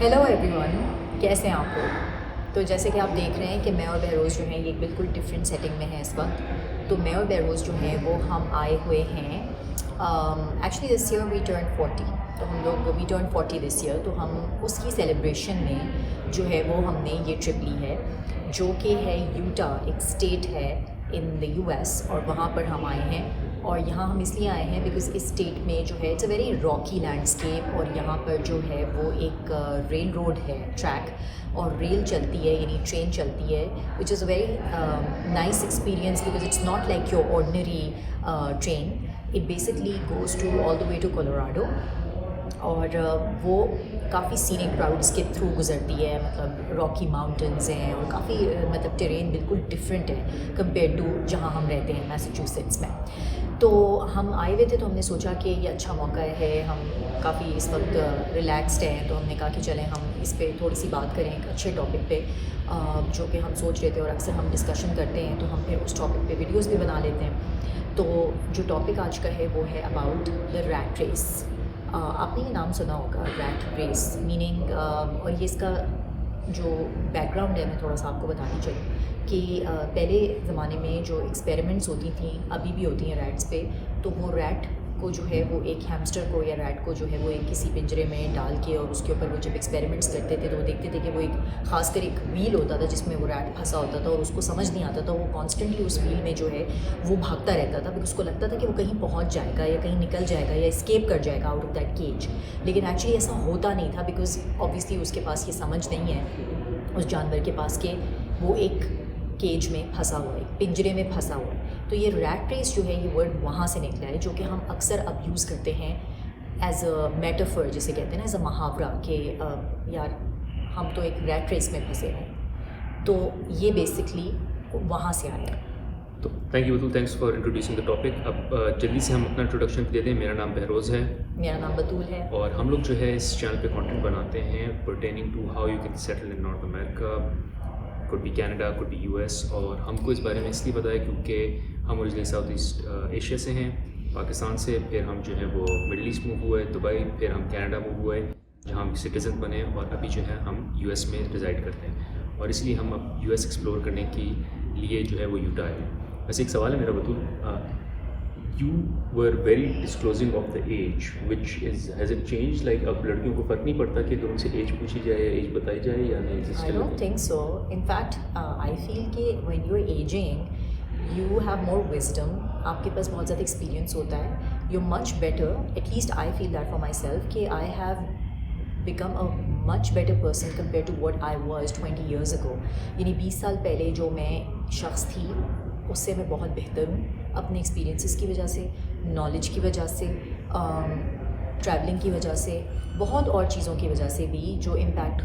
Hello every one, کیسے ہیں آپ لوگ؟ تو جیسے کہ آپ دیکھ رہے ہیں کہ میں اور بہروز جو ہیں یہ بالکل ڈفرینٹ سیٹنگ میں ہیں اس وقت. تو میں اور بہروز جو ہیں وہ ہم آئے ہوئے ہیں actually this year we turn 40. تو ہم لوگ وی ٹرن 40 دس ایئر. تو ہم اس کی سیلیبریشن میں جو ہے وہ ہم نے یہ ٹرپ لی ہے جو کہ ہے یوٹا، ایک اسٹیٹ ہے ان دا یو ایس، اور وہاں پر ہم آئے ہیں. اور یہاں ہم اس لیے آئے ہیں بیکاز اس اسٹیٹ میں جو ہے it's a very rocky landscape, اور یہاں پر جو ہے وہ ایک ریل روڈ ہے، ٹریک، اور ریل چلتی ہے یعنی ٹرین چلتی ہے، which is a very nice experience because it's not like your ordinary train. It basically goes to all the way to Colorado, اور وہ کافی سینک راؤٹس کے تھرو گزرتی ہے. مطلب راکی ماؤنٹینز ہیں اور کافی مطلب ٹرین بالکل ڈفرینٹ ہے کمپیئر ٹو جہاں ہم رہتے ہیں میساچوسیٹس میں. تو ہم آئے ہوئے تھے تو ہم نے سوچا کہ یہ اچھا موقع ہے، ہم کافی اس وقت ریلیکسڈ ہیں، تو ہم نے کہا کہ چلیں ہم اس پہ تھوڑی سی بات کریں ایک اچھے ٹاپک پہ جو کہ ہم سوچ رہے تھے، اور اکثر ہم ڈسکشن کرتے ہیں تو ہم پھر اس ٹاپک پہ ویڈیوز بھی بنا لیتے ہیں. تو جو ٹاپک آج کا ہے وہ ہے اباؤٹ دا ریٹ ریس. آپ نے یہ نام سنا ہوگا ریٹ ریس، میننگ اور یہ اس کا جو بیک گراؤنڈ ہے میں تھوڑا سا آپ کو بتانا چاہیے کہ پہلے زمانے میں جو ایکسپیریمنٹس ہوتی تھیں، ابھی بھی ہوتی ہیں ریٹس پہ، تو وہ ریٹ کو جو ہے وہ ایک ہیمسٹر کو یا ریٹ کو جو ہے وہ ایک کسی پنجرے میں ڈال کے، اور اس کے اوپر وہ جب ایکسپیریمنٹس کرتے تھے تو وہ دیکھتے تھے کہ وہ ایک خاص کر ایک ویل ہوتا تھا جس میں وہ ریٹ پھنسا ہوتا تھا، اور اس کو سمجھ نہیں آتا تھا، وہ کانسٹنٹلی اس ویل میں جو ہے وہ بھاگتا رہتا تھا بیکاز اس کو لگتا تھا کہ وہ کہیں پہنچ جائے گا یا کہیں نکل جائے گا یا اسکیپ کر جائے گا آؤٹ آف دیٹ کیج. لیکن ایکچولی ایسا ہوتا نہیں تھا بیکاز آبویسلی اس کے پاس یہ سمجھ نہیں ہے اس جانور کے پاس کہ وہ ایک کیج میں پھنسا ہوا ہے، پنجرے میں پھنسا ہوا ہے. تو یہ ریٹ ریس جو ہے یہ ورڈ وہاں سے نکلا ہے، جو کہ ہم اکثر اب یوز کرتے ہیں ایز اے میٹافر، جسے کہتے ہیں نا، ایز اے محاورہ، کہ یار ہم تو ایک ریٹ ریس میں پھنسے ہیں. تو یہ بیسکلی وہاں سے آیا. تو thank you Batool, thanks for introducing the topic. اب جلدی سے ہم اپنا انٹروڈکشن دے دیں. میرا نام بہروز ہے. میرا نام بتول ہے. اور ہم لوگ جو ہے اس چینل پہ کانٹینٹ بناتے ہیں pertaining to how you can settle in North America, could be Canada, could be U S. اور ہم کو اس بارے میں اس لیے پتہ ہے کیونکہ ہم اوریجنلی ساؤتھ ایسٹ ایشیا سے ہیں، پاکستان سے. پھر ہم جو ہے وہ مڈل ایسٹ موو ہوئے، دبئی، پھر ہم کینیڈا موو ہوئے جہاں ہم سٹیزن بنے، اور ابھی جو ہے ہم یو ایس میں ریزائڈ کرتے ہیں. اور اس لیے ہم اب یو ایس ایکسپلور کرنے کے لیے جو ہے وہ یوٹا آئے. ویسے ایک سوال ہے میرا Batool, you were very disclosing of the age which has it change, like اب لڑکیوں کو فرق نہیں پڑتا کہ تم سے ایج پوچھی جائے یا ایج بتائی جائے یا نہیں؟ I don't think so. In fact, I feel کہ when you're aging, you have more wisdom. آپ کے پاس بہت زیادہ ایکسپیرینس ہوتا ہے. You're much better. At least I feel that for myself کہ I have become a much better person compared to what I was 20 years ago. یعنی 20 سال پہلے جو میں شخص تھی اس سے میں بہت بہتر ہوں، اپنے ایکسپیرینسز کی وجہ سے، نالج کی وجہ سے، ٹریولنگ کی وجہ سے، بہت اور چیزوں کی وجہ سے بھی جو امپیکٹ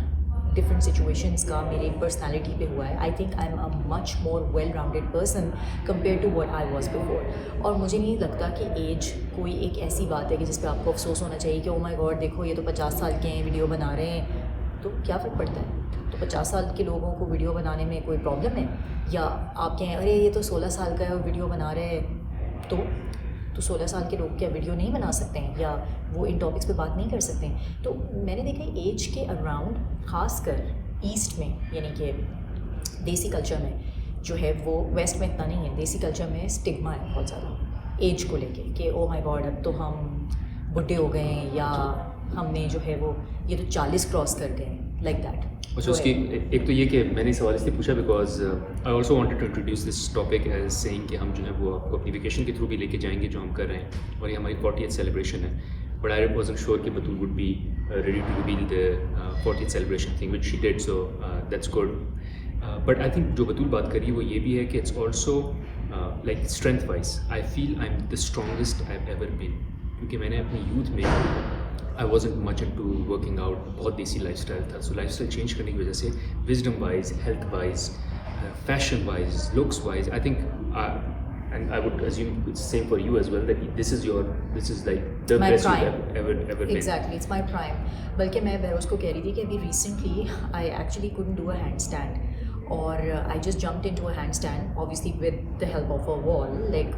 ڈفرینٹ سچویشنس کا میرے پرسنالٹی پہ ہوا ہے. I think I am a much more well rounded person compare to what I was before. اور مجھے نہیں لگتا کہ ایج کوئی ایک ایسی بات ہے کہ جس پہ آپ کو افسوس ہونا چاہیے کہ او مائی گاڈ دیکھو یہ تو 50 سال کے ہیں ویڈیو بنا رہے ہیں. تو کیا فرق پڑتا ہے؟ تو 50 سال کے لوگوں کو ویڈیو بنانے میں کوئی پرابلم ہے؟ یا آپ کہیں ارے یہ تو 16 سال کا ہے اور ویڈیو بنا رہے ہیں، تو 16 سال کے لوگ کیا ویڈیو نہیں بنا سکتے ہیں یا وہ ان ٹاپکس پہ بات نہیں کر سکتے ہیں؟ تو میں نے دیکھا ایج کے اراؤنڈ، خاص کر ایسٹ میں، یعنی کہ دیسی کلچر میں جو ہے وہ، ویسٹ میں اتنا نہیں ہے، دیسی کلچر میں اسٹگما ہے بہت زیادہ ایج کو لے کے کہ او مائی گاڈ اب تو ہم بڈھے ہو گئے ہیں، یا ہم نے جو ہے وہ یہ تو 40 کراس کر گئے ہیں، لائک دیٹ. اچھا، اس کی ایک تو یہ کہ میں نے سوال اس لیے پوچھا because I also wanted to introduce this topic as seeing کہ ہم جو ہے وہ آپ کو اپنی ویکیشن کے تھرو بھی لے کے جائیں گے جو ہم کر رہے ہیں، اور یہ ہماری 40th سیلیبریشن ہے. بٹ آئی وازنٹ شیور کہ Batool would be ready to reveal the 40th celebration thing which she did, so that's good. But I think جو بتول بات کری وہ یہ بھی ہے کہ it's also like strength wise I feel I am the strongest I have ever been, کیونکہ میں نے اپنی یوتھ میں I wasn't much into working out, بہت دیسی لائف اسٹائل تھا. سو لائف اسٹائل چینج کرنے کی وجہ سے wisdom wise, health wise, fashion wise, looks wise, I think and I would assume it's same for you as well, that this is like the my best prime. you have ever been. Exactly, it's my prime. بلکہ میں بہروز کو کہہ رہی تھی کہ ابھی recently I actually couldn't do a handstand, اور I just jumped into a handstand obviously with the help of a wall, like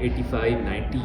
85 90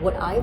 What I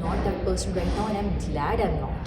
not that person right now and I'm glad I'm not.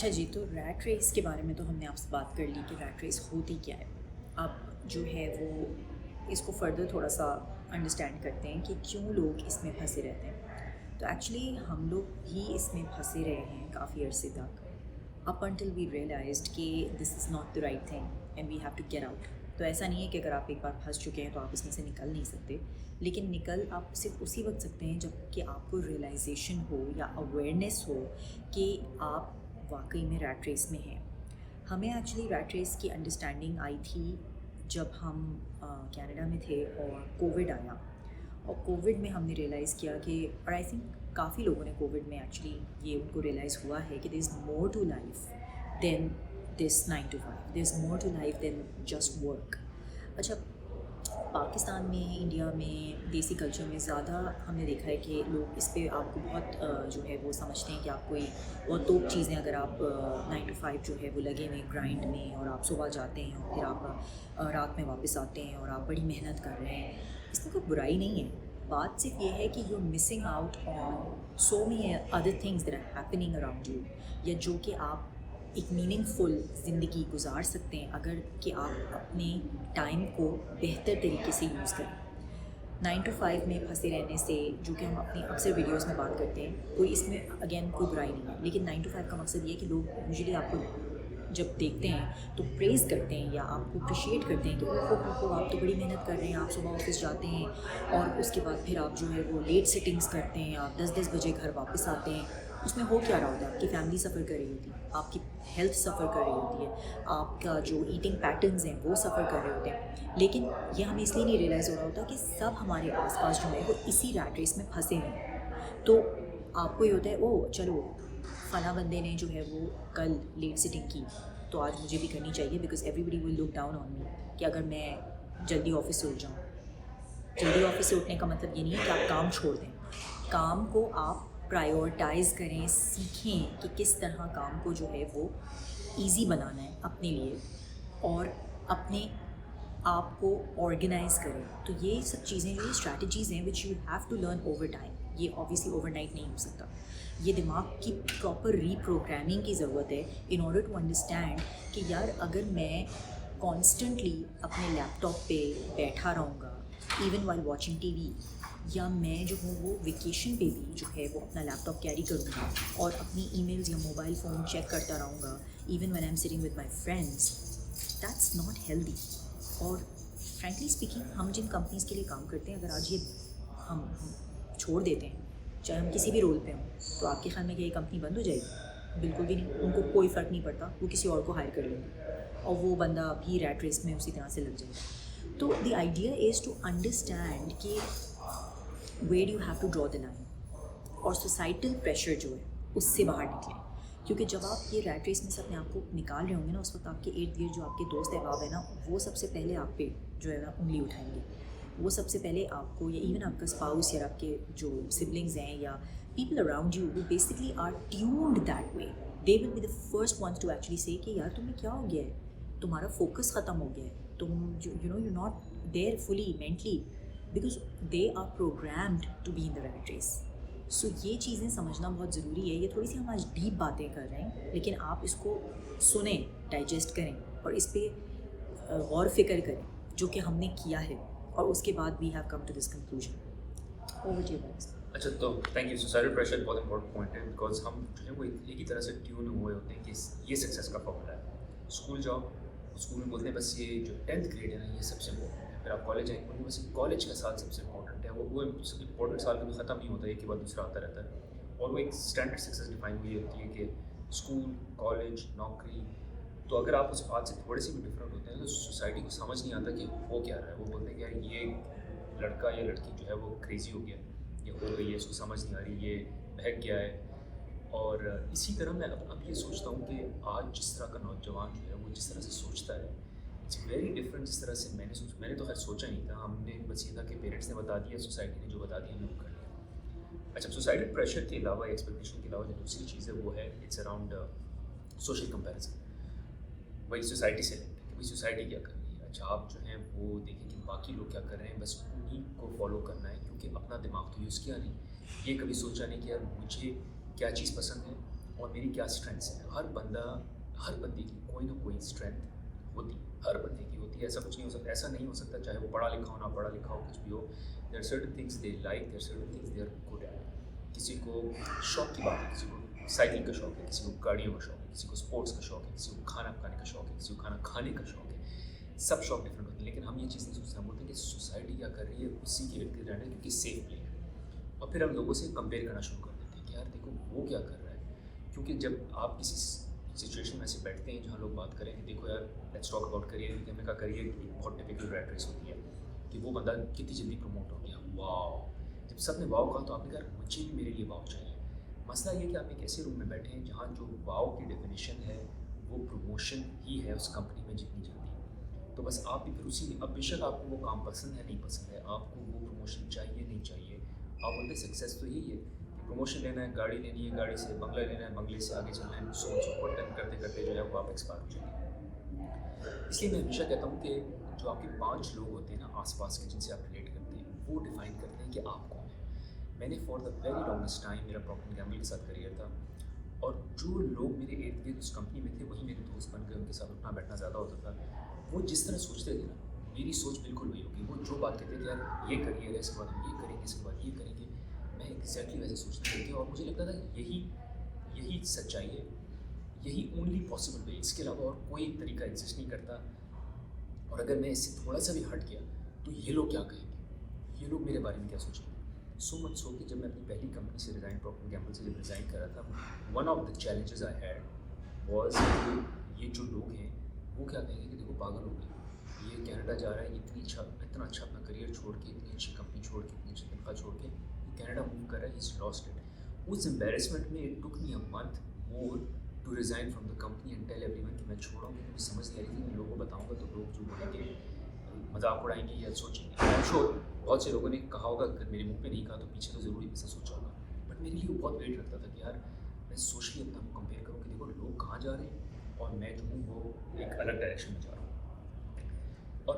اچھا جی، تو rate race کے بارے میں تو ہم نے آپ سے بات کر لی کہ ریٹ ریس ہوتی کیا ہے. اب جو ہے وہ اس کو فردر تھوڑا سا انڈرسٹینڈ کرتے ہیں کہ کیوں لوگ اس میں پھنسے رہتے ہیں. تو ایکچولی ہم لوگ بھی اس میں پھنسے رہے ہیں کافی عرصے تک، اپ انٹل وی ریئلائزڈ کہ this is not the right thing and we have to get out. تو ایسا نہیں ہے کہ اگر آپ ایک بار پھنس چکے ہیں تو آپ اس میں سے نکل نہیں سکتے، لیکن نکل آپ صرف اسی وقت سکتے ہیں جب کہ آپ کو ریئلائزیشن ہو یا اویئرنیس ہو کہ آپ واقعی میں ریٹ ریس میں ہیں. ہمیں ایکچولی ریٹ ریس کی انڈرسٹینڈنگ آئی تھی جب ہم کینیڈا میں تھے اور کووڈ آیا، اور کووڈ میں ہم نے ریئلائز کیا کہ، اور آئی تھنک کافی لوگوں نے کووڈ میں ایکچولی یہ ان کو ریئلائز ہوا ہے کہ there is more to life than this 9 to 5، there is more to life than just work. اچھا، پاکستان میں، انڈیا میں، دیسی کلچر میں زیادہ ہم نے دیکھا ہے کہ لوگ اس پہ آپ کو بہت جو ہے وہ سمجھتے ہیں کہ آپ کوئی بہت توپ چیزیں، اگر آپ 9 to 5 جو ہے وہ لگے ہوئے گرائنڈ میں، اور آپ صبح جاتے ہیں اور پھر آپ رات میں واپس آتے ہیں اور آپ بڑی محنت کر رہے ہیں، اس میں کوئی برائی نہیں ہے. بات صرف یہ ہے کہ you are missing out on so many other things that are happening around you, یا جو کہ آپ ایک میننگ فل زندگی گزار سکتے ہیں اگر کہ آپ اپنے ٹائم کو بہتر طریقے سے یوز کریں. 9 to 5 میں پھنسے رہنے سے، جو کہ ہم اپنی اکثر ویڈیوز میں بات کرتے ہیں، کوئی اس میں اگین کوئی برائی نہیں ہے، لیکن 9 to 5 کا مقصد یہ ہے کہ لوگ یوزلی آپ کو جب دیکھتے ہیں تو پریز کرتے ہیں یا آپ کو اپریشیٹ کرتے ہیں کہ آپ تو بڑی محنت کر رہے ہیں، آپ صبح آفس جاتے ہیں اور اس کے بعد پھر آپ جو ہے وہ لیٹ سٹنگس کرتے ہیں، آپ 10 بجے گھر واپس آتے ہیں. اس میں ہو کیا رہا ہوتا ہے؟ آپ کی فیملی سفر کر رہی ہوتی ہے، آپ کی ہیلتھ سفر کر رہی ہوتی ہے، آپ کا جو ایٹنگ پیٹرنز ہیں وہ سفر کر رہے ہوتے ہیں. لیکن یہ ہمیں اس لیے نہیں ریئلائز ہو رہا ہوتا کہ سب ہمارے آس پاس جو ہے وہ اسی ریٹ ریس میں پھنسے ہیں. تو آپ کو یہ ہوتا ہے، او چلو فلاں بندے نے جو ہے وہ کل لیٹ سٹنگ کی تو آج مجھے بھی کرنی چاہیے، because everybody will look down on me, کہ اگر میں جلدی آفس سے اٹھ جاؤں. جلدی آفس سے اٹھنے کا مطلب یہ نہیں ہے کہ آپ کام چھوڑ دیں، کام کو آپ پرائیورٹائز کریں، سیکھیں کہ کس طرح کام کو جو ہے وہ ایزی بنانا ہے اپنے لیے، اور اپنے آپ کو آرگنائز کریں. تو یہ سب چیزیں جو اسٹریٹجیز ہیں which you have to learn over time. یہ آبویسلی اوور نائٹ نہیں ہو سکتا. یہ دماغ کی پراپر ری پروگرامنگ کی ضرورت ہے ان آرڈر ٹو انڈرسٹینڈ کہ یار اگر میں کانسٹنٹلی اپنے لیپ ٹاپ پہ بیٹھا رہوں گا even while watching TV, یا میں جو ہوں وہ ویکیشن پہ بھی جو ہے وہ اپنا لیپ ٹاپ کیری کروں گا اور اپنی ای میلز یا موبائل فون چیک کرتا رہوں گا even when I am sitting with my friends, that's not healthy. اور فرینکلی اسپیکنگ، ہم جن کمپنیز کے لیے کام کرتے ہیں، اگر آج یہ ہم چھوڑ دیتے ہیں چاہے ہم کسی بھی رول پہ ہوں، تو آپ کے خیال میں کہ یہ کمپنی بند ہو جائے گی؟ بالکل بھی نہیں. ان کو کوئی فرق نہیں پڑتا، وہ کسی اور کو ہائر کر لیں گے اور وہ بندہ بھی ریٹ ریس میں اسی طرح سے لگ جائے گا. تو the idea is to understand کہ where you have to draw the line, اور سوسائٹل پریشر جو ہے اس سے باہر نکلیں. کیونکہ جب آپ یہ ریٹ ریس میں سے اپنے آپ کو نکال رہے ہوں گے نا، اس وقت آپ کے ارد گرد جو آپ کے دوست احباب ہیں نا، وہ سب سے پہلے آپ پہ جو ہے نا انگلی اٹھائیں گے. وہ سب سے پہلے آپ کو، یا ایون آپ کا اسپاؤس یا آپ کے جو سبلنگز ہیں یا people around you who basically are tuned that way, they will be the first ones to actually say کہ یار تمہیں کیا ہو گیا ہے، تمہارا فوکس ختم ہو گیا ہے، تم you're not there fully mentally because they are programmed to be in the rat race. سو یہ چیزیں سمجھنا بہت ضروری ہے. یہ تھوڑی سی ہم آج ڈیپ باتیں کر رہے ہیں، لیکن آپ اس کو سنیں، ڈائجسٹ کریں اور اس پہ غور فکر کریں جو کہ ہم نے کیا ہے، اور اس کے بعد we have come to this conclusion. Over to you guys. اچھا، تو تھینک یو. سوسائٹل پریشر بہت امپورٹنٹ پوائنٹ ہے، بیکاز ہم جو ہے وہ ایک ہی طرح سے ٹیون ہوئے ہوتے ہیں کہ یہ سکسیز کا فارمولا ہے. اسکول جاؤ، اسکول میں بولتے ہیں بس یہ جو 10th گریڈ ہے نا یہ سب سے امپورٹنٹ ہے. پھر آپ کالج آئیں گے، بس کالج کا سال سب سے امپورٹنٹ ہے. وہ امپورٹنٹ سال کبھی ختم نہیں ہوتا، ایک کے بعد دوسرا آتا رہتا ہے. اور وہ ایک اسٹینڈرڈ سکسیز ڈیفائن ہوئی ہوتی ہے کہ اسکول، کالج، نوکری. تو اگر آپ اس بات سے تھوڑے سے بھی ڈفرینٹ ہوتے ہیں تو سوسائٹی کو سمجھ نہیں آتا کہ وہ کیا رہا ہے. وہ بولتے ہیں کہ یار یہ لڑکا یا لڑکی جو ہے وہ کریزی ہو گیا، یہ ہو گئی ہے، اس کو سمجھ نہیں آ رہی، یہ بہک گیا ہے. اور اسی طرح میں اب یہ سوچتا ہوں کہ آج جس طرح کا نوجوان جو ہے وہ جس طرح سے سوچتا ہے، اٹس ویری ڈفرینٹ جس طرح سے میں نے تو خیر سوچا نہیں تھا. ہم نے بس یہ تھا کہ پیرنٹس نے بتا دیا، سوسائٹی نے جو بتا دیا ہم نے وہ کر لیا. اچھا، سوسائٹل پریشر کے علاوہ، ایکسپیکٹیشن کے علاوہ جو دوسری چیز ہے وہ ہے اٹس اراؤنڈ سوشل کمپیریزن. وہی سوسائٹی سے لنک کہ بھائی سوسائٹی کیا کر رہی ہے. اچھا، آپ جو ہیں وہ دیکھیں کہ باقی لوگ کیا کر رہے ہیں، بس انہیں کو فالو کرنا ہے، کیونکہ اپنا دماغ تو یوز کیا نہیں. یہ کبھی سوچا نہیں کہ یار مجھے کیا چیز پسند ہے اور میری کیا اسٹرینتھس ہیں. ہر بندے کی کوئی نہ کوئی اسٹرینتھ ہوتی ہے, ہر بندے کی ہوتی ہے. ایسا کچھ نہیں ہو سکتا, ایسا نہیں ہو سکتا چاہے وہ پڑھا لکھا ہو نہ پڑھا لکھا ہو, کچھ بھی ہو. There are certain things they like, there are certain things they are good at. کسی کو شوق کی بات ہے, کسی کو سائیکل کا شوق ہے, کسی کو گاڑیوں کا شوق ہے, کسی کو اسپورٹس کا شوق ہے, کسی کو کھانا پکانے کا شوق ہے, کسی کو کھانا کھانے کا شوق ہے. سب شوق ڈفرینٹ ہوتے ہیں, لیکن ہم یہ چیز نہیں سوچتے. ہم بولتے ہیں کہ سوسائٹی کیا کر رہی ہے, اسی کے ارد گرد رہنا ہے کیونکہ سیف پلے ہے. اور پھر ہم لوگوں سے کمپیئر کرنا شروع کر دیتے ہیں کہ یار دیکھو وہ کیا کر رہا ہے. کیونکہ جب آپ کسی سچویشن میں سے بیٹھتے ہیں جہاں لوگ بات کریں کہ دیکھو یار لیٹس ٹاک اباؤٹ کریئر, کہ ہمیں کا کریئر ایک بہت ٹپیکل ریٹ ریس ہوتی ہے کہ وہ بندہ کتنی جلدی پروموٹ ہو گیا, واو. جب سب نے واو کہا تو آپ نے کہا مجھے بھی میرے لیے واو چاہیے. مسئلہ یہ کہ آپ ایک ایسے روم میں بیٹھے ہیں جہاں جو واو کی ڈیفینیشن ہے وہ پروموشن ہی ہے اس کمپنی میں جتنی جلدی. تو بس آپ بھی پھر اسی میں, اب بے شک آپ کو وہ کام پسند ہے نہیں پسند ہے, آپ کو وہ پروموشن چاہیے نہیں چاہیے, آپ بولتے سکسیس تو یہی ہے کہ پروموشن لینا ہے, گاڑی لینی ہے, گاڑی سے بنگلہ لینا ہے, بنگلے سے آگے چلنا ہے, سو ٹرن کرتے کرتے جو ہے وہ آپ ایکسپائر ہو جائیں گے. اس لیے میں ہمیشہ کہتا ہوں کہ جو آپ کے 5 لوگ ہوتے ہیں نا آس پاس کے جن سے آپ ریلیٹ کرتے ہیں, وہ ڈیفائن کرتے ہیں کہ آپ کون ہیں. میں نے for the very longest time میرا پراپر اینڈ گیمبل کے ساتھ کریئر تھا, اور جو لوگ میرے ارد گرد اس کمپنی میں تھے وہی میرے دوست بن گئے, ان کے ساتھ اٹھنا بیٹھنا زیادہ ہوتا تھا. وہ جس طرح سوچتے تھے نا میری سوچ بالکل وہی ہوگی. وہ جو بات کہتے تھے یار یہ کریئر ہے, اس کے بعد ہم یہ کریں گے, اس کے بعد یہ کریں گے, میں ایگزیکٹلی ویسے سوچتا تھا. اور مجھے لگتا تھا یہی سچائی ہے, یہی اونلی پاسبل وے, اس کے علاوہ اور کوئی طریقہ ایگزسٹ نہیں کرتا. اور اگر میں اس سے تھوڑا سا بھی ہٹ گیا تو یہ لوگ کیا کہیں گے, یہ لوگ میرے بارے میں کیا سوچیں گے. سو مچ سو کہ جب میں اپنی پہلی کمپنی سے ریزائن, پراپر اینڈ گیمبل سے جب ریزائن کر رہا تھا, one of the challenges I had was کہ یہ جو لوگ ہیں وہ کیا کہیں گے کہ دیکھو پاگل ہو گئے, یہ کینیڈا جا رہا ہے, اتنا اچھا اپنا کریئر چھوڑ کے, اتنی اچھی کمپنی چھوڑ کے, اتنی اچھی تنخواہ چھوڑ کے یہ کینیڈا موو کر رہا ہے, ہی لاسٹ اٹ. اس امبیرسمنٹ میں it took me a month more to resign from the company and tell everyone ون کہ میں چھوڑا ہوں. کیونکہ مجھے سمجھ نہیں آ رہی تھی, میں لوگوں کو بتاؤں گا تو لوگ جو بولیں گے مذاق اڑائیں گے یا سوچیں گے. آئی ایم شیور بہت سے لوگوں نے کہا ہوگا, اگر میرے منہ پہ نہیں کہا تو پیچھے تو ضرور ایسا سوچا ہوگا. بٹ میرے لیے وہ بہت ویٹ رکھتا تھا کہ یار میں سوشلی اپنا کو کمپیئر کروں کہ دیکھو لوگ کہاں جا رہے ہیں اور میں جو ہوں وہ ایک الگ ڈائریکشن میں جا رہا ہوں. اور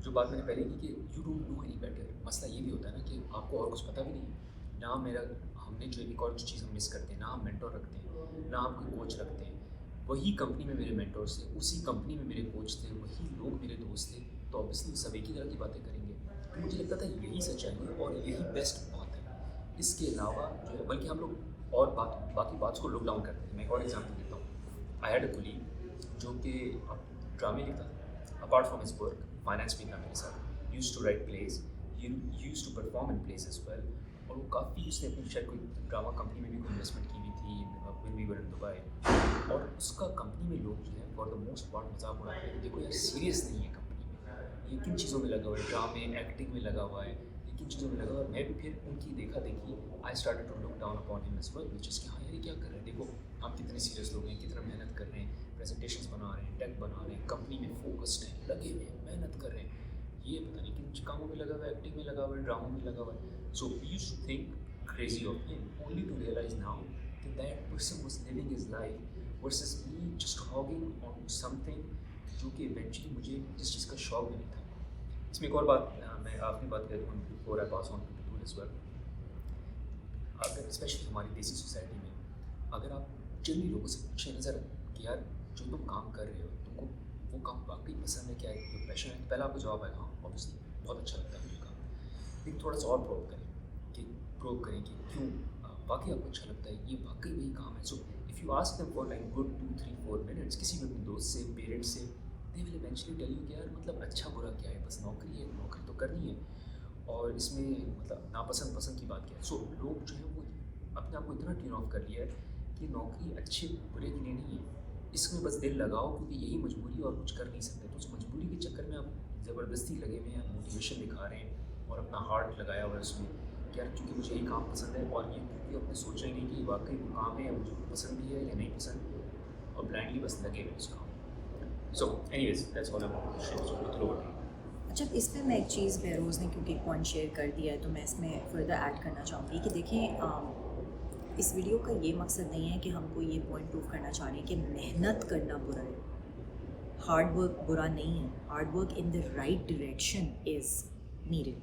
جو بات میں نے پہلے کی کہ you don't know any better, مسئلہ یہ بھی ہوتا ہے نا کہ آپ کو اور کچھ پتہ بھی نہیں ہے نا. ہم نے جو ایک اور چیز ہم مس کرتے ہیں, نہ ہم مینٹور رکھتے ہیں, نہ ہم کوئی کوچ رکھتے ہیں. وہی کمپنی میں میرے مینٹورس تھے, اسی کمپنی میں میرے کوچ تھے, وہی لوگ میرے دوست تھے, تو اوبیسلی سب ایک ہی طرح کی باتیں کریں گے. تو مجھے لگتا تھا یہی سچائی ہے اور یہی بیسٹ بات ہے. اس کے علاوہ جو ہے بلکہ ہم لوگ اور باقی باتس کو لک ڈاؤن کرتے ہیں. میں ایک اور ایگزامپل دیتا ہوں. آئی ہیڈ اے کولیگ جو کہ ڈرامے لکھتا تھا, apart from his work finance بھی تھا میرے ساتھ, used to write plays, used to perform in plays as well. اور وہ کافی اس نے اپنی شاید کوئی ڈرامہ کمپنی میں بھی کوئی انویسٹمنٹ کی ہوئی تھی when we were in Dubai. اور اس کا کمپنی میں لوگ جو ہے فار دا موسٹ پارٹ مذاق اڑا رہے ہیں, دیکھو یار سیریس نہیں ہے کمپنی میں, یہ کن چیزوں میں لگا ہوا ہے, ڈرامے ایکٹنگ میں لگا ہوا ہے, یہ کن چیزوں میں لگا ہوا ہے. میں بھی پھر ان کی دیکھا دیکھی I started to look down upon ہم ایز ویل, وچ از کہ ہاں یار یہ کیا کر رہے ہیں, دیکھو ہم کتنے سیریس لوگ ہیں, کتنا محنت کر رہے ہیں, پریزنٹیشنس بنا رہے ہیں, ٹیک بنا رہے ہیں, کمپنی میں فوکسڈ ہیں, لگے ہوئے ہیں, محنت کر رہے ہیں. یہ پتہ نہیں کن کاموں میں لگا ہوا ہے, ایکٹنگ میں لگا ہوا ہے, ڈراموں میں لگا ہوا ہے. So we used to think crazy of him, only to realize now that person was living his life versus me just hogging on something جو کہ ایونچولی مجھے جس چیز کا شوق بھی نہیں تھا. اس میں ایک اور بات, میں آخری بات کہہ دوں before I pass on to tool as well. اگر اسپیشلی ہماری دیسی سوسائٹی میں اگر آپ جنرلی لوگوں سے پوچھیں نا ذرا کہ یار جو تم کام کر رہے ہو تم کو وہ کام واقعی پسند ہے, کیا ہے جو پیشن ہے, پہلا آپ کو جواب آئے گا ہاں اوبیسلی بہت اچھا لگتا ہے مجھے کام. لیکن تھوڑا سا اور پروو کریں کہ کیوں واقعی آپ کو اچھا لگتا ہے, یہ واقعی وہی کام ہے. So if you ask them for like good 2-3-4 minutes, کسی بھی اپنے دوست سے, پیرنٹس سے, دے ول ایونچولی ٹیل یو کہ یار مطلب اچھا برا کیا ہے, بس نوکری ہے, نوکری تو کرنی ہے, اور اس میں مطلب ناپسند پسند کی بات کیا ہے. سو لوگ جو ہے وہ اپنے آپ کو اتنا ٹیون آف کر لیا ہے کہ نوکری اچھے برے کے لیے نہیں ہے, اس میں بس دل لگاؤ کیونکہ یہی مجبوری اور کچھ کر نہیں سکتے. تو اس مجبوری کے چکر میں آپ زبردستی لگے ہوئے ہیں, موٹیویشن دکھا رہے ہیں اور اپنا ہارٹ لگایا ہوا ہے اس میں کہ یار چونکہ مجھے یہ کام پسند ہے, اور یہ کیونکہ اپنے سوچا ہی نہیں کہ واقعی وہ کام ہے مجھے پسند بھی ہے یا نہیں پسند, اور بلائنڈلی بس لگے ہوئے اس کام. So anyways that's all about. اچھا, اس پہ میں ایک چیز بہروز نے کیونکہ ایک پوائنٹ شیئر کر دیا ہے تو میں اس میں فردر ایڈ کرنا چاہوں گی کہ دیکھیں اس ویڈیو کا یہ مقصد نہیں ہے کہ ہم کو یہ پوائنٹ پروف کرنا چاہ رہے ہیں کہ محنت کرنا برا ہے, ہارڈ ورک برا نہیں ہے, hard work in the right direction is needed.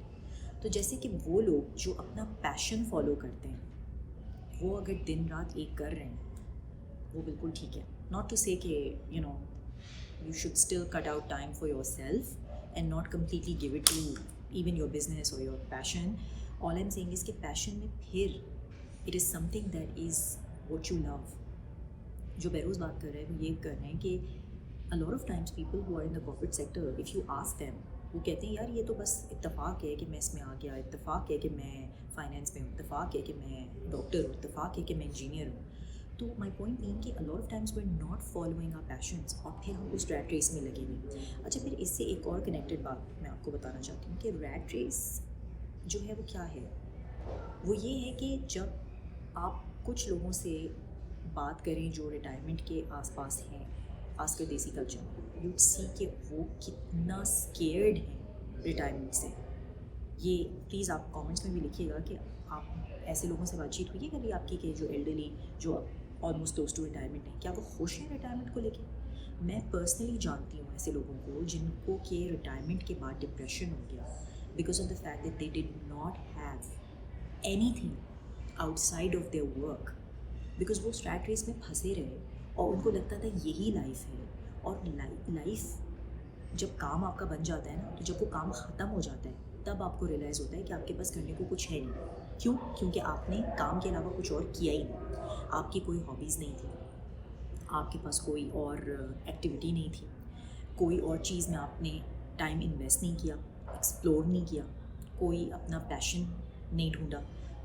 تو جیسے کہ وہ لوگ جو اپنا پیشن فالو کرتے ہیں وہ اگر دن رات ایک کر رہے ہیں وہ بالکل ٹھیک ہے. ناٹ ٹو سے کہ you know you should still cut out time for yourself and not completely give it to even your business or your passion. All I'm saying is کہ passion میں پھر it is something that is what you love. جو بیروز بات کر رہے ہیں وہ یہ کر رہے ہیں کہ a lot of times people who are in the corporate sector, if you ask them, وہ کہتے ہیں یار یہ تو بس اتفاق ہے کہ میں اس میں آ گیا, اتفاق ہے کہ میں فائنینس میں ہوں, اتفاق ہے کہ میں ڈاکٹر ہوں, اتفاق ہے کہ میں انجینئر ہوں. تو مائی پوائنٹ بینگ کہ a lot of times we're not following our passions اور پھر ہم اس ریٹ ریس میں لگے ہوئے. اچھا پھر اس سے ایک اور کنیکٹڈ بات میں آپ کو بتانا چاہتی ہوں کہ ریٹ ریس جو ہے وہ کیا ہے. وہ یہ ہے کہ جب آپ کچھ لوگوں سے بات کریں جو ریٹائرمنٹ کے آس پاس ہیں, خاص کر دیسی کلچر میں, یو سی کہ وہ کتنا اسکیئرڈ ہیں ریٹائرمنٹ سے. یہ پلیز آپ کامنٹس میں بھی لکھیے گا کہ آپ ایسے لوگوں سے بات چیت ہوئی ہے کبھی آپ کی کہ جو ایلڈرلی جو آلموسٹ کلوز ٹو ریٹائرمنٹ ہیں, کیا وہ خوش ہیں ریٹائرمنٹ کو لے کے؟ میں پرسنلی جانتی ہوں ایسے لوگوں کو جن کو کہ ریٹائرمنٹ کے بعد ڈپریشن ہو گیا because of the fact that they did not have anything outside of their work, because وہ اسٹریٹ ریس میں پھنسے رہے اور ان کو لگتا تھا یہی لائف ہے. اور لائف جب کام آپ کا بن جاتا ہے نا, تو جب وہ کام ختم ہو جاتا ہے تب آپ کو ریئلائز ہوتا ہے کہ آپ کے پاس کرنے کو کچھ ہے نہیں. کیوں؟ کیونکہ آپ نے کام کے علاوہ کچھ اور کیا ہی نہیں. آپ کی کوئی ہابیز نہیں تھی, آپ کے پاس کوئی اور ایکٹیویٹی نہیں تھی, کوئی اور چیز میں آپ نے ٹائم انویسٹ نہیں کیا, ایکسپلور نہیں کیا, کوئی اپنا پیشن نہیں ڈھونڈا.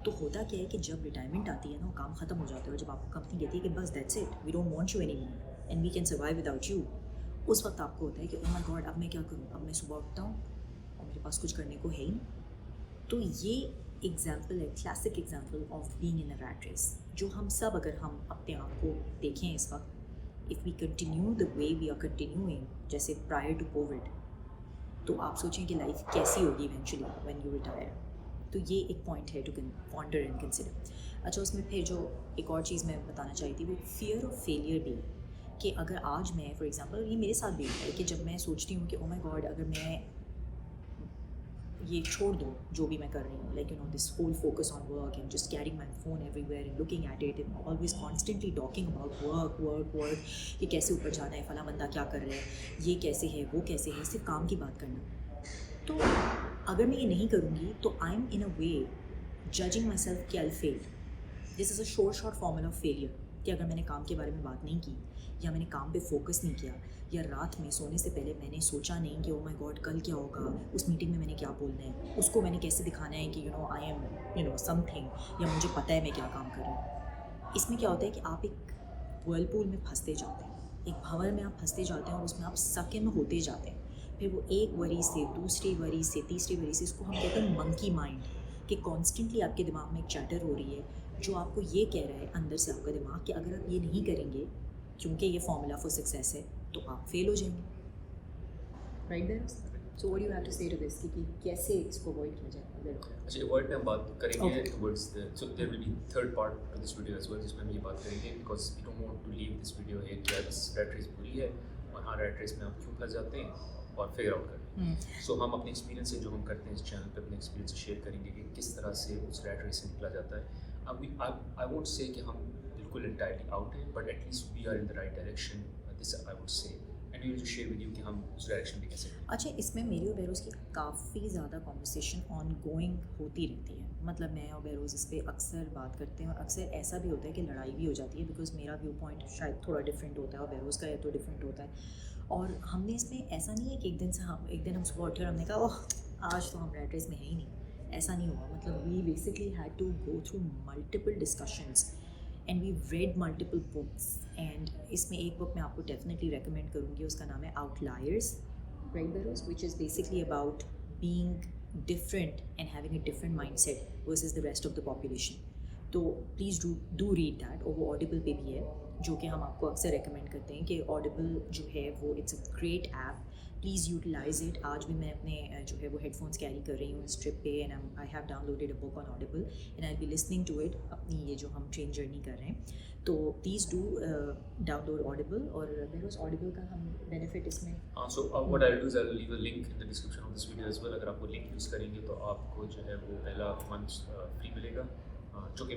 تو ہوتا کیا ہے کہ جب ریٹائرمنٹ آتی ہے نا, وہ کام ختم ہو جاتا ہے, اور جب آپ کو کمپنی کہتی ہے کہ بس that's it, we don't want you any more and we can survive without you, اس وقت آپ کو ہوتا ہے کہ او مائی گاڈ اب میں کیا کروں, اب میں صبح اٹھتا ہوں اور میرے پاس کچھ کرنے کو ہے ہی نہیں. تو یہ ایگزامپل ہے, classic example of being in a rat race, جو ہم سب اگر ہم اپنے آپ کو دیکھیں اس وقت, if we continue the way we are continuing جیسے پرائر ٹو کووڈ, تو آپ سوچیں کہ لائف کیسی ہوگی ایونچولی وین یو ریٹائر. تو یہ ایک پوائنٹ ہے ٹو پونڈر اینڈ کنسیڈر. اچھا اس میں پھر جو ایک اور چیز میں بتانا چاہی تھی وہ فیئر آف فیلئر بھی, کہ اگر آج میں فار ایگزامپل, یہ میرے ساتھ بھی ہوتا ہے کہ جب میں سوچتی ہوں کہ او مائی گاڈ اگر میں یہ چھوڑ دوں جو بھی میں کر رہی ہوں, like you know this whole focus on work and just carrying my phone everywhere and looking at it and always constantly talking about work work work, کہ کیسے اوپر جانا ہے, فلاں بندہ کیا کر رہا ہے, یہ کیسے ہے, وہ کیسے ہے, صرف کام کی بات کرنا. تو اگر میں یہ نہیں کروں گی تو I am in a way judging myself کہ I feel. This is a short formula of failure, کہ اگر میں نے کام کے بارے میں بات نہیں کی, یا میں نے کام پہ فوکس نہیں کیا, یا رات میں سونے سے پہلے میں نے سوچا نہیں کہ او مائی گاڈ کل کیا ہوگا, اس میٹنگ میں میں نے کیا بولنا ہے, اس کو میں نے کیسے دکھانا ہے کہ you know I'm you know something, یا مجھے پتہ ہے میں کیا کام کر رہی ہوں. اس میں کیا ہوتا ہے کہ آپ ایک ورلپول میں پھنستے جاتے ہیں, ایک بھنور میں آپ پھنستے جاتے ہیں, اور اس میں آپ سک ان ہوتے جاتے ہیں. پھر وہ ایک وری سے دوسری وری سے تیسری وری سے, اس کو ہم کہتے ہیں منکی مائنڈ, کہ کانسٹنٹلی آپ کے دماغ میں ایک چیٹر ہو رہی ہے جو آپ کو یہ کہہ رہا ہے اندر سے آپ کا دماغ کہ اگر آپ یہ نہیں کریں گے کیونکہ یہ فارمولا فار سکسیس ہے تو آپ فیل ہو جائیں گے. Right Behroze? So what you have to say to this کہ کیسے اس کو اوائڈ کیا جائے. اچھا اوائڈ میں ہم بات کریں گے towards so there will be third part to this video as well, جس میں ہم یہ بات کریں گے because we don't want to leave this video ہے کہ دس ریٹ ریس پوری ہے, اور ہاں ریٹ ریس میں آپ کیوں پھنس جاتے ہیں اور فگر آؤٹ کریں. سو ہم اپنے ایکسپیرینس سے جو ہم کرتے ہیں اس چینل پہ اپنے ایکسپیرینس شیئر کریں گے کہ کس طرح سے اس ریٹ ریس سے نکلا جاتا ہے. اب آئی وونٹ سے کہ ہم بالکل انٹائرلی آؤٹ ہیں, but at least we are in the right direction, this I would say, and we will share with you کہ ہم اس ڈائریکشن میں کیسے. اچھا اس میں میری اور بیروز کی کافی زیادہ کانورسیشن آن گوئنگ ہوتی رہتی ہے, مطلب میں اور بیروز اس پہ اکثر بات کرتے ہیں, اور اکثر ایسا بھی ہوتا ہے کہ لڑائی بھی ہو جاتی ہے بیکاز میرا ویو پوائنٹ شاید تھوڑا ڈفرینٹ ہوتا ہے اور بیروز کا تو ڈفرینٹ ہوتا ہے. اور ہم نے اس میں ایسا نہیں ہے کہ ایک دن ہم صبح اٹھے اور ہم نے کہا اوہ آج تو ہم ریٹ ریس میں ہے ہی نہیں, ایسا نہیں ہوا. مطلب we basically had to go through multiple discussions and we read multiple books, and اس میں ایک بک میں آپ کو ڈیفینیٹلی ریکمینڈ کروں گی, اس کا نام ہے آؤٹ لائرز, right Behroze, which is basically about being different and having a different mindset versus the rest of the population. تو پلیز ڈو ریڈ دیٹ, اور وہ آڈیبل پہ بھی ہے جو کہ ہم آپ کو اکثر ریکمینڈ کرتے ہیں کہ آڈیبل جو ہے وہ it's a great app, please utilise it. آج بھی میں اپنے جو ہے وہ ہیڈ فونس کیری کر رہی ہوں اس ٹرپ پہ, and I have downloaded a book on Audible and I be listening to it اپنی یہ جو ہم ٹرین جرنی کر رہے ہیں. تو please do download Audible, اور بیروز آڈیبل کا ہم بینیفٹ اس میں ہاں. So what I do is I leave a link in the description of this video as well. اگر آپ وہ لنک یوز کریں گے تو آپ کو جو ہے وہ پہلا منتھ فری ملے گا, جو کہ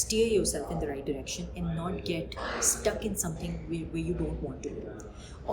steer yourself in the right direction and not get stuck in something where you don't want to be.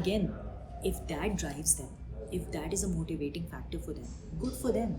Again, if that drives them, if that is a motivating factor for them, good for them.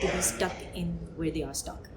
to be stuck in where they are stuck.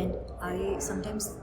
And I sometimes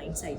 hindsight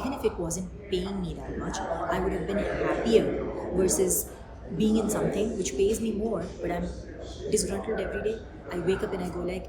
even if it wasn't paying me that much. I would have been happier versus being in something which pays me more, but I'm disgruntled every day. I wake up and I go like,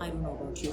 I don't know about you,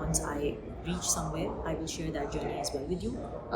once I reach somewhere, I will share that journey as well with you.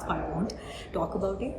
so I won't talk about it.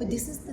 But this is the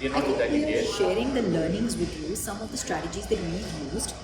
I think we are sharing the learnings with you, some of the strategies that we've used,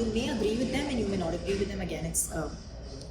You may agree with them and you may not agree with them. Again, it's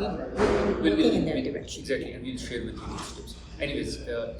we're looking in that direction. Exactly, and we'll share with you these tips. Anyways,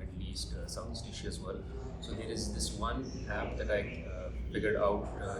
Middle East, South East Asia as well. So there is this one app that I figured out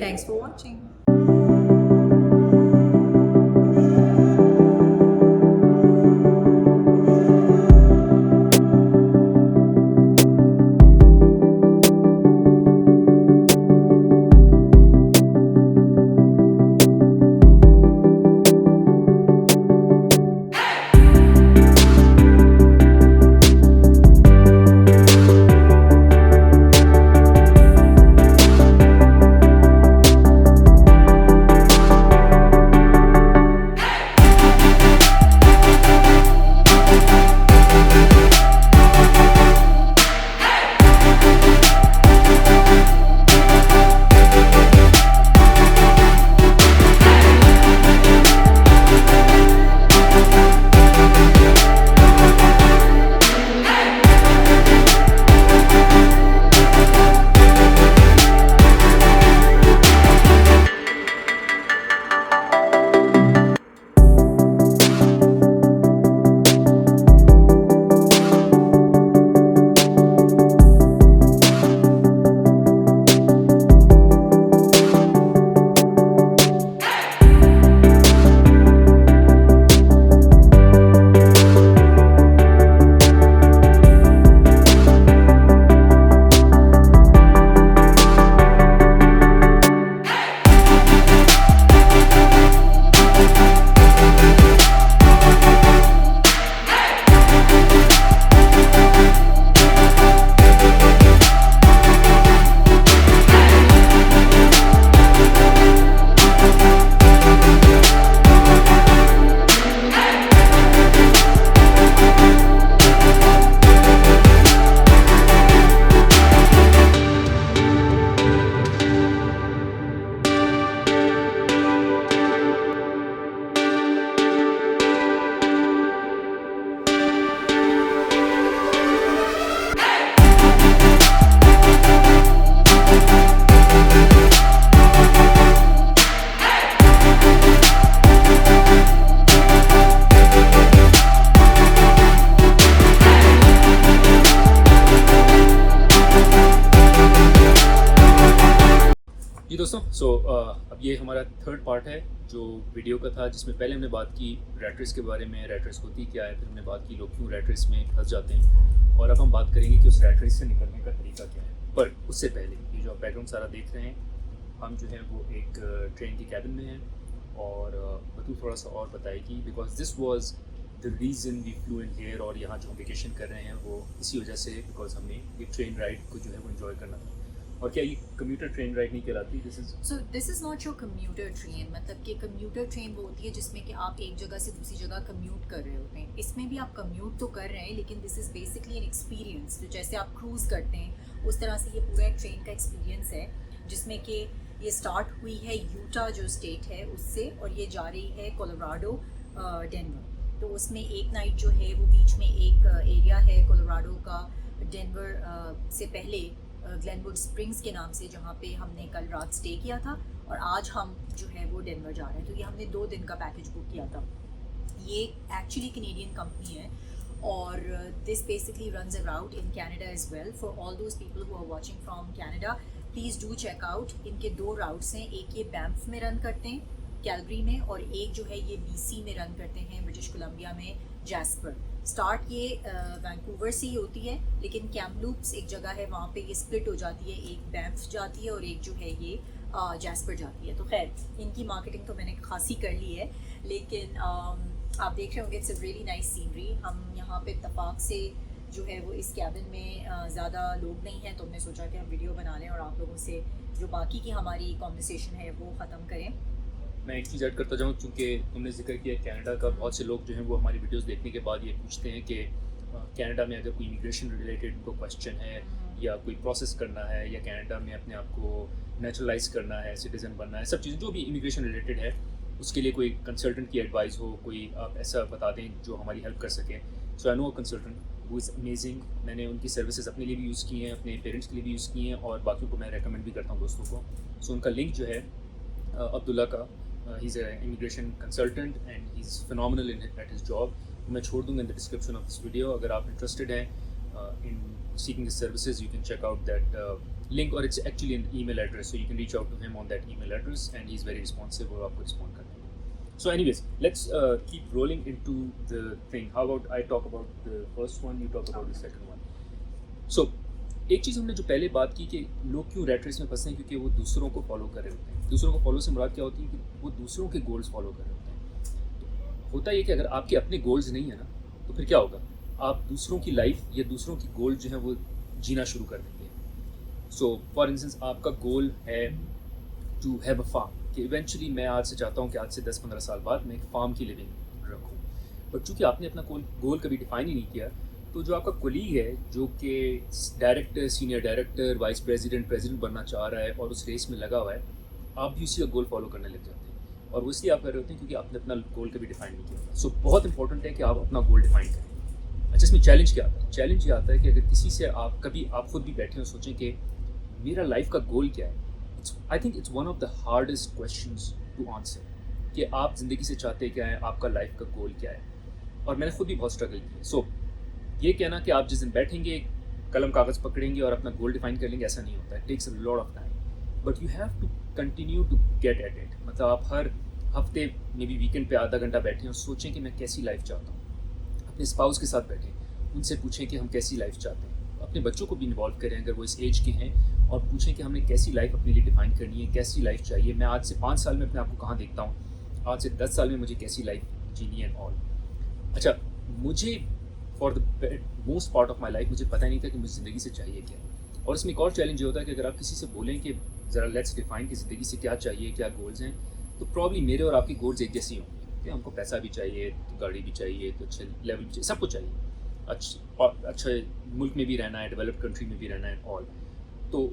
Thanks for watching. اب یہ ہمارا third part ہے جو video کا تھا، جس میں پہلے ہم نے بات کی ریٹ ریس کے بارے میں، ریٹ ریس ہوتی کیا ہے، پھر ہم نے بات کی لوگ کیوں ریٹ ریس میں پھنس جاتے ہیں، اور اب ہم بات کریں گے کہ اس ریٹ ریس سے نکلنے کا طریقہ کیا ہے. پر اس سے پہلے یہ جو آپ بیک گراؤنڈ سارا دیکھ رہے ہیں، ہم جو ہے وہ ایک ٹرین کی کیبن میں ہیں، اور بطول تھوڑا سا اور بتائے گی because this was the reason we flew in here, اور یہاں جو ہم ویکیشن کر رہے ہیں وہ اسی وجہ سے بیکاز ہم نے یہ ٹرین رائڈ کو جو ہے وہ انجوائے کرنا تھا. اور کیا یہ کمیوٹر ٹرین رائڈ نہیں کہلاتی؟ دس از ناٹ یور کمیوٹر ٹرین. مطلب کہ کمیوٹر ٹرین وہ ہوتی ہے جس میں کہ آپ ایک جگہ سے دوسری جگہ کمیوٹ کر رہے ہوتے ہیں. اس میں بھی آپ کمیوٹ تو کر رہے ہیں لیکن دس از بیسکلی این ایکسپیرینس. جیسے آپ کروز کرتے ہیں اس طرح سے یہ پورا ایک ٹرین کا ایکسپیرینس ہے، جس میں کہ یہ اسٹارٹ ہوئی ہے یوٹا جو اسٹیٹ ہے اس سے، اور یہ جا رہی ہے کولوراڈو ڈینور. تو اس میں ایک نائٹ جو ہے وہ بیچ میں ایک ایریا ہے کولوراڈو کا ڈینور سے پہلے گلین ووڈ اسپرنگس کے نام سے، جہاں پہ ہم نے کل رات اسٹے کیا تھا، اور آج ہم جو ہے وہ ڈینور جا رہے ہیں. تو یہ ہم نے 2 دن کا پیکیج بک کیا تھا. یہ ایکچولی کینیڈین کمپنی ہے، اور this basically runs around in Canada as well. For all those people who are watching from Canada, please do check out. ان کے 2 راؤٹس ہیں، ایک یہ بینف میں رن کرتے ہیں کیلگری میں، اور ایک جو ہے یہ بی سی میں رن کرتے ہیں برٹش کولمبیا میں جیسپر. اسٹارٹ یہ وینکوور سے ہی ہوتی ہے، لیکن کیملوپس ایک جگہ ہے وہاں پہ یہ اسپلٹ ہو جاتی ہے، ایک بینف جاتی ہے اور ایک جو ہے یہ جیسپر جاتی ہے. تو خیر ان کی مارکیٹنگ تو میں نے خاصی کر لی ہے، لیکن آپ دیکھ رہے ہوں گے it's a really nice scenery. ہم یہاں پہ اتفاق سے جو ہے وہ اس کیبن میں زیادہ لوگ نہیں ہیں، تو ہم نے سوچا کہ ہم ویڈیو بنا لیں اور آپ لوگوں سے جو باقی کی ہماری کانورسیشن ہے وہ ختم کریں. میں ایک چیز ایڈ کرتا جاؤں، چونکہ تم نے ذکر کیا کینیڈا کا. بہت سے لوگ جو ہیں وہ ہماری ویڈیوز دیکھنے کے بعد یہ پوچھتے ہیں کہ کینیڈا میں اگر کوئی امیگریشن ریلیٹڈ کو کویشچن ہے یا کوئی پروسیس کرنا ہے، یا کینیڈا میں اپنے آپ کو نیچرلائز کرنا ہے، سٹیزن بننا ہے، سب چیزیں جو بھی امیگریشن ریلیٹڈ ہے، اس کے لیے کوئی کنسلٹنٹ کی ایڈوائز ہو، کوئی آپ ایسا بتا دیں جو ہماری ہیلپ کر سکے. So I know a consultant who is amazing. میں نے ان کی سروسز اپنے لیے بھی یوز کی ہیں، اپنے پیرنٹس کے لیے بھی یوز کی ہیں، اور باقیوں کو میں ریکمینڈ بھی کرتا ہوں دوستوں کو. سو ان کا لنک جو ہے عبداللہ کا، he is a immigration consultant and he is phenomenal at his job. میں چھوڑ دوں گا in the description of this video. اگر آپ انٹرسٹڈ ہیں in seeking this services, you can check out that link, اور it's actually an email address, so you can reach out to him on that email address and he is very responsive, اور آپ کو respond کریں گے. سو anyways let's keep rolling into the thing. How about I talk about the first one, you talk about the second one. So ایک چیز ہم نے جو پہلے بات کی کہ لوگ کیوں ریٹ ریس میں پھنستے ہیں، کیونکہ وہ دوسروں کو فالو کر رہے ہوتے ہیں. دوسروں کو فالو سے مراد کیا ہوتی ہے کہ وہ دوسروں کے گولز فالو کر رہے ہوتے ہیں. تو ہوتا یہ کہ اگر آپ کے اپنے گولز نہیں ہیں نا، تو پھر کیا ہوگا، آپ دوسروں کی لائف یا دوسروں کی گول جو ہیں وہ جینا شروع کر دیں گے. سو فار انسٹنس آپ کا گول ہے ٹو ہیو اے فارم، کہ ایونچولی میں آج سے چاہتا ہوں کہ آج سے 10-15 سال بعد میں ایک فارم کی لیونگ رکھوں. بٹ چونکہ آپ نے اپنا گول کبھی ڈیفائن ہی نہیں کیا، تو جو آپ کا کولیگ ہے جو کہ director, senior director, vice president بننا چاہ رہا ہے اور اس ریس میں لگا ہوا ہے، آپ بھی اسی کا گول فالو کرنے لگ جاتے ہیں. اور وہ اس لیے آپ کر رہے ہوتے ہیں کیونکہ آپ نے اپنا گول کبھی ڈیفائن نہیں کیا. سو بہت امپورٹنٹ ہے کہ آپ اپنا گول ڈیفائن کریں. اچھا، اس میں چیلنج کیا آتا ہے؟ چیلنج یہ آتا ہے کہ اگر کسی سے آپ کبھی آپ خود بھی بیٹھیں اور سوچیں کہ میرا لائف کا گول کیا ہے. I think it's one of the hardest questions to answer, کہ آپ زندگی سے چاہتے کیا ہیں، آپ کا لائف کا گول کیا ہے. اور میں نے خود بھی بہت اسٹرگل کی. سو یہ کہنا کہ آپ جس دن بیٹھیں گے، قلم کاغذ پکڑیں گے اور اپنا گول ڈیفائن کر لیں گے، ایسا نہیں ہوتا ہے. It takes a lot of time, but you have to continue to get at it. مطلب آپ ہر ہفتے میں بھی ویکینڈ پہ آدھا گھنٹہ بیٹھیں اور سوچیں کہ میں کیسی لائف چاہتا ہوں. اپنے اسپاؤس کے ساتھ بیٹھیں، ان سے پوچھیں کہ ہم کیسی لائف چاہتے ہیں. اپنے بچوں کو بھی انوالو کریں اگر وہ اس ایج کے ہیں، اور پوچھیں کہ ہم نے کیسی لائف اپنے لیے ڈیفائن کرنی ہے، کیسی لائف چاہیے. میں آج سے 5 سال میں اپنے آپ کو کہاں دیکھتا ہوں، آج سے 10 سال میں مجھے کیسی لائف جینی ہے آل. اچھا، مجھے for the most part of my life مجھے پتہ نہیں تھا کہ مجھے زندگی سے چاہیے کیا. اور اس میں ایک اور چیلنج یہ ہوتا ہے کہ اگر آپ کسی سے بولیں کہ ذرا لیٹس ڈیفائن کہ زندگی سے کیا چاہیے، کیا گولز ہیں، تو پرابلی میرے اور آپ کی گولز ایک جیسی ہوں گی کہ ہم کو پیسہ بھی چاہیے، تو گاڑی بھی چاہیے، تو اچھے لیول بھی چاہیے، سب کچھ چاہیے، اچھے ملک میں بھی رہنا ہے، ڈیولپڈ کنٹری میں بھی رہنا ہے آل. تو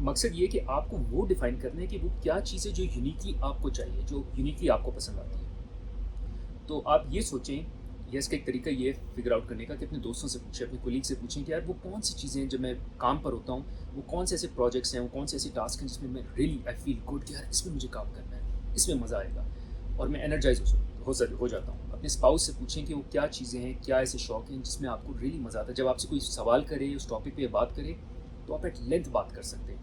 مقصد یہ کہ آپ کو وہ ڈیفائن کرنا ہے کہ وہ کیا چیزیں جو یونیکلی آپ کو چاہیے، جو یونیکلی آپ کو پسند آتی ہے. تو آپ یہ سوچیں، یا اس کا ایک طریقہ یہ فگر آؤٹ کرنے کا کہ اپنے دوستوں سے پوچھیں، اپنے کولیگ سے پوچھیں کہ یار وہ کون سی چیزیں ہیں جب میں کام پر ہوتا ہوں، وہ کون سے ایسے پروجیکٹس ہیں، وہ کون سے ایسے ٹاسک ہیں جس میں ریئلی آئی فیل گڈ کہ یار اس میں مجھے کام کرنا ہے، اس میں مزہ آئے گا، اور میں انرجائز ہو جاتا ہوں. اپنے اسپاؤس سے پوچھیں کہ وہ کیا چیزیں ہیں، کیا ایسے شوق ہیں جس میں آپ کو ریئلی مزہ آتا ہے. جب آپ سے کوئی سوال کرے، اس ٹاپک پہ بات کرے، تو آپ ایٹ لینتھ بات کر سکتے ہیں.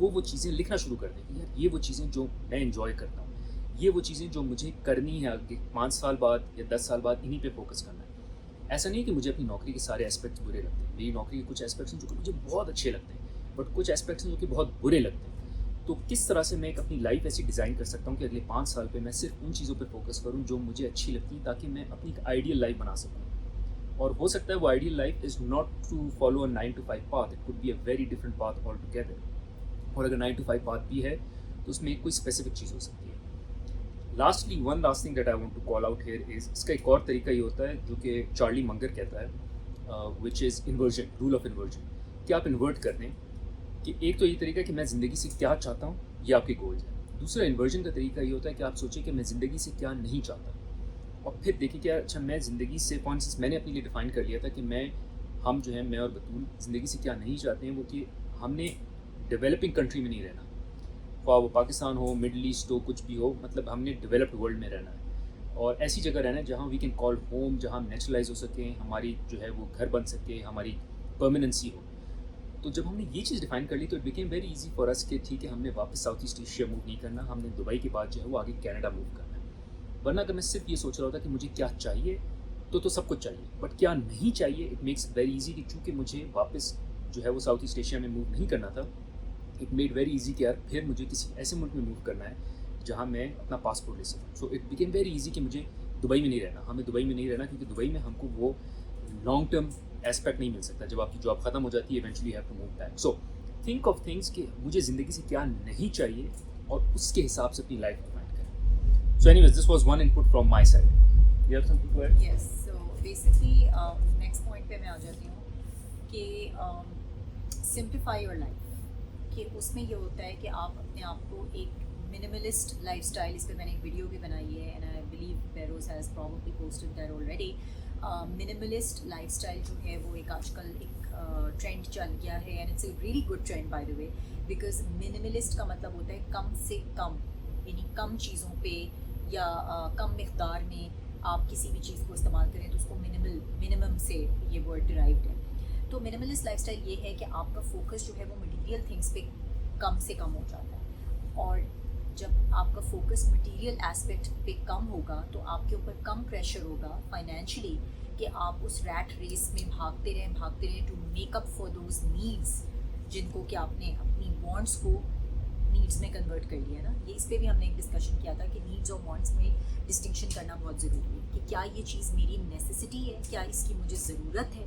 وہ چیزیں لکھنا شروع کر دیں کہ یار یہ وہ چیزیں جو میں انجوائے کرتا ہوں, یہ وہ چیزیں جو مجھے کرنی ہے آگے 5 سال بعد یا 10 سال بعد, انہی پہ فوکس کرنا ہے. ایسا نہیں کہ مجھے اپنی نوکری کے سارے اسپیکٹس برے لگتے ہیں, میری نوکری کے کچھ اسپیکٹس ہیں جو کہ مجھے بہت اچھے لگتے ہیں, بٹ کچھ اسپیکٹس ہیں جو کہ بہت برے لگتے ہیں. تو کس طرح سے میں ایک اپنی لائف ایسی ڈیزائن کر سکتا ہوں کہ اگلے 5 سال پہ میں صرف ان چیزوں پہ فوکس کروں جو مجھے اچھی لگتی ہیں, تاکہ میں اپنی ایک آئیڈیل لائف بنا سکوں. اور ہو سکتا ہے وہ ideal life is not to follow a 9 to 5 path, it could be a very different path altogether. اور اگر 9 to 5 پاتھ بھی ہے تو اس میں کوئی اسپیسیفک چیز ہو سکتی ہے. Lastly one last thing that I want to call out here is, اس کا ایک اور طریقہ یہ ہوتا ہے جو کہ چارلی منگر کہتا ہے, which is inversion, role of inversion. کہ آپ انورٹ کر دیں کہ ایک تو یہ طریقہ کہ میں زندگی سے کیا چاہتا ہوں, یہ آپ کے گولز ہیں. دوسرا انورژن کا طریقہ یہ ہوتا ہے کہ آپ سوچیں کہ میں زندگی سے کیا نہیں چاہتا, اور پھر دیکھیں کہ اچھا میں زندگی سے فار انسٹنس میں نے اپنے لیے ڈیفائن کر لیا تھا کہ ہم جو ہیں, میں اور بطول زندگی سے کیا نہیں چاہتے ہیں, وہ کہ ہم نے ڈیولپنگ کنٹری میں نہیں رہنا, خواہ وہ پاکستان ہو, مڈل ایسٹ ہو, کچھ بھی ہو, مطلب ہم نے ڈیولپڈ ورلڈ میں رہنا ہے, اور ایسی جگہ رہنا ہے جہاں وی کین کال ہوم, جہاں ہم نیچرلائز ہو سکیں, ہماری جو ہے وہ گھر بن سکے, ہماری پرماننسی ہو. تو جب ہم نے یہ چیز ڈیفائن کر لی تو it became very easy for اس کہ ٹھیک ہے ہم نے واپس ساؤتھ ایسٹ ایشیا موو نہیں کرنا, ہم نے دبئی کے بعد جو ہے وہ آگے کینیڈا موو کرنا ہے. ورنہ اگر میں صرف یہ سوچ رہا ہوتا کہ مجھے کیا چاہیے تو سب کچھ چاہیے, بٹ کیا نہیں چاہیے, اٹ میکس ویری ایزی کہ چونکہ مجھے واپس جو ہے وہ ساؤتھ ایسٹ ایشیا میں موو نہیں کرنا تھا, اٹ میڈ ویری ایزی کہ یار پھر مجھے کسی ایسے ملک میں موو کرنا ہے جہاں میں اپنا پاسپورٹ لے سکوں. So it became very easy کہ مجھے دبئی میں نہیں رہنا, ہمیں دبئی میں نہیں رہنا کیونکہ دبئی میں ہم کو وہ لانگ ٹرم ایسپیکٹ نہیں مل سکتا. جب آپ کی جاب ختم ہو جاتی ہے eventually have to move back. So think of things کہ مجھے زندگی سے کیا نہیں چاہیے اور اس کے حساب سے اپنی لائف ڈیفائن کریں. So anyways this was one input from my side. You have something to add? Yes, so basically next point پہ میں آ جاتی ہوں کہ سمپلیفائی یور لائف. کہ اس میں یہ ہوتا ہے کہ آپ اپنے آپ کو ایک منیملسٹ لائف اسٹائل, اس پہ میں نے ایک ویڈیو بھی بنائی ہے and I believe بیروز has probably posted that already. منیملسٹ life style جو ہے وہ ایک آج کل ایک ٹرینڈ چل گیا ہے, and it's a really good trend by the way, because minimalist کا مطلب ہوتا ہے کم سے کم, یعنی کم چیزوں پہ یا کم مقدار میں آپ کسی بھی چیز کو استعمال کریں تو اس کو منیمم سے یہ ورڈ ڈرائیوڈ ہے. تو منیملسٹ لائف اسٹائل یہ ہے کہ آپ کا فوکس جو ہے وہ مٹیریل تھنگس پہ کم سے کم ہو جاتا ہے, اور جب آپ کا فوکس مٹیریل ایسپیکٹ پہ کم ہوگا تو آپ کے اوپر کم پریشر ہوگا فائنینشلی کہ آپ اس ریٹ ریس میں بھاگتے رہیں to make up for those needs جن کو کہ آپ نے اپنی وانٹس کو نیڈس میں کنورٹ کر لیا نا. یہ اس پہ بھی ہم نے ایک ڈسکشن کیا تھا کہ نیڈس اور وانٹس میں ڈسٹنکشن کرنا بہت ضروری ہے کہ کیا یہ چیز میری نیسیسٹی ہے, کیا اس کی مجھے ضرورت ہے,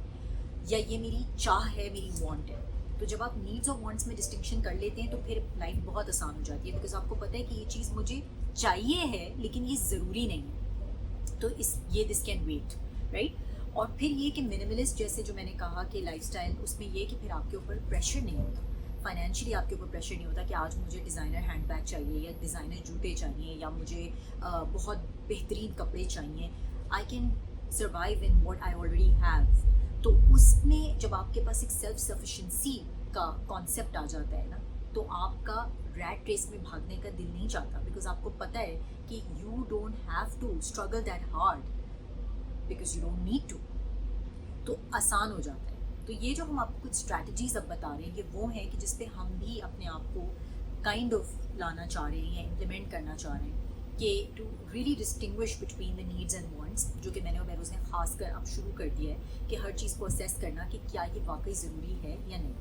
یا یہ میری چاہ ہے, میری وانٹ ہے. تو جب آپ نیڈس اور وانٹس میں ڈسٹنکشن کر لیتے ہیں تو پھر لائف بہت آسان ہو جاتی ہے, بیکاز آپ کو پتہ ہے کہ یہ چیز مجھے چاہیے ہے لیکن یہ ضروری نہیں ہے, تو دس کین ویٹ, رائٹ. اور پھر یہ کہ منیملسٹ جیسے جو میں نے کہا کہ لائف اسٹائل, اس میں یہ کہ پھر آپ کے اوپر پریشر نہیں ہوتا, فائنینشلی آپ کے اوپر پریشر نہیں ہوتا کہ آج مجھے ڈیزائنر ہینڈ بیگ چاہیے یا ڈیزائنر جوتے چاہیے یا مجھے بہت بہترین کپڑے چاہیے. I can survive in what I already have. تو اس میں جب آپ کے پاس ایک سیلف سفیشینسی کا کانسیپٹ آ جاتا ہے نا, تو آپ کا ریٹ ریس میں بھاگنے کا دل نہیں چاہتا, بیکاز آپ کو پتہ ہے کہ you don't have to struggle that hard because you don't need to, تو آسان ہو جاتا ہے. تو یہ جو ہم آپ کو کچھ اسٹریٹجیز اب بتا رہے ہیں یہ وہ ہیں کہ جس پہ ہم بھی اپنے آپ کو کائنڈ آف لانا چاہ رہے ہیں یا امپلیمنٹ کرنا چاہ رہے ہیں کہ to really distinguish between the needs and wants, جو کہ میں نے اور بیروز نے خاص کر اب شروع کر دیا ہے کہ ہر چیز کو اسیس کرنا کہ کیا یہ واقعی ضروری ہے یا نہیں.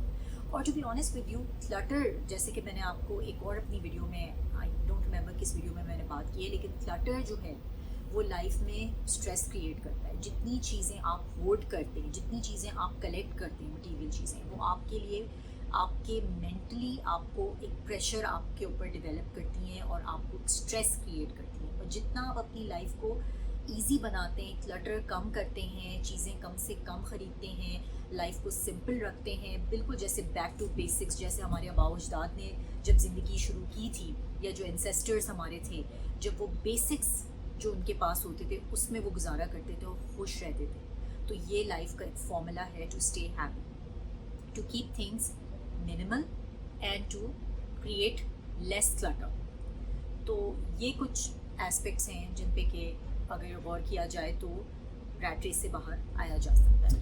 اور to be honest with you, clutter, جیسے کہ میں نے آپ کو ایک اور اپنی ویڈیو میں, آئی ڈونٹ ریمبر کس ویڈیو میں نے بات کی ہے, لیکن کلٹر جو ہے وہ لائف میں اسٹریس کریٹ کرتا ہے. جتنی چیزیں آپ ہولڈ کرتے ہیں, جتنی چیزیں آپ کلیکٹ کرتے ہیں, مٹیریل چیزیں, وہ آپ کے لیے آپ کے مینٹلی آپ کو ایک پریشر آپ کے اوپر ڈیولپ کرتی ہیں اور آپ کو اسٹریس کریٹ کرتی ہیں. اور جتنا آپ اپنی لائف کو ایزی بناتے ہیں, کلٹر کم کرتے ہیں, چیزیں کم سے کم خریدتے ہیں, لائف کو سمپل رکھتے ہیں, بالکل جیسے بیک ٹو بیسکس, جیسے ہمارے آباء و اجداد نے جب زندگی شروع کی تھی, یا جو انسیسٹرز ہمارے تھے جب وہ بیسکس جو ان کے پاس ہوتے تھے اس میں وہ گزارا کرتے تھے اور خوش رہتے تھے. تو یہ لائف کا ایک فارمولا ہے to stay happy, to keep things minimal and to create less clutter. تو یہ کچھ ایسپیکٹس ہیں جن پہ کہ اگر غور کیا جائے تو ریٹ ریس سے باہر آیا جا سکتا ہے.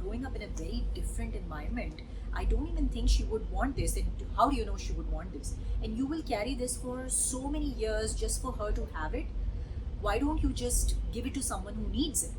growing up in a very different environment. I don't even think she would want this, and how do you know she would want this? And you will carry this for so many years just for her to have it. Why don't you just give it to someone who needs it?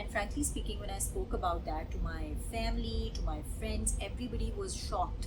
And frankly speaking, when I spoke about that to my family, to my friends, everybody was shocked,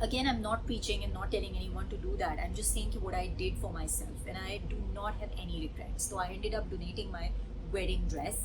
Again, I'm not preaching and not telling anyone to do that. I'm just saying what I did for myself, and I do not have any regrets. So I ended up donating my wedding dress,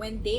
when they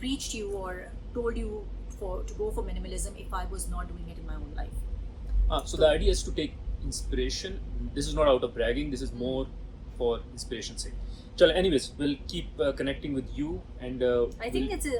preached you or told you to go for minimalism if I was not doing it in my own life. So the idea is to take inspiration. This is not out of bragging, this is more for inspiration's sake. Chalo, anyways, we'll keep connecting with you, and I think that's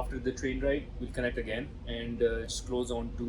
after the train ride we'll connect again and just close on to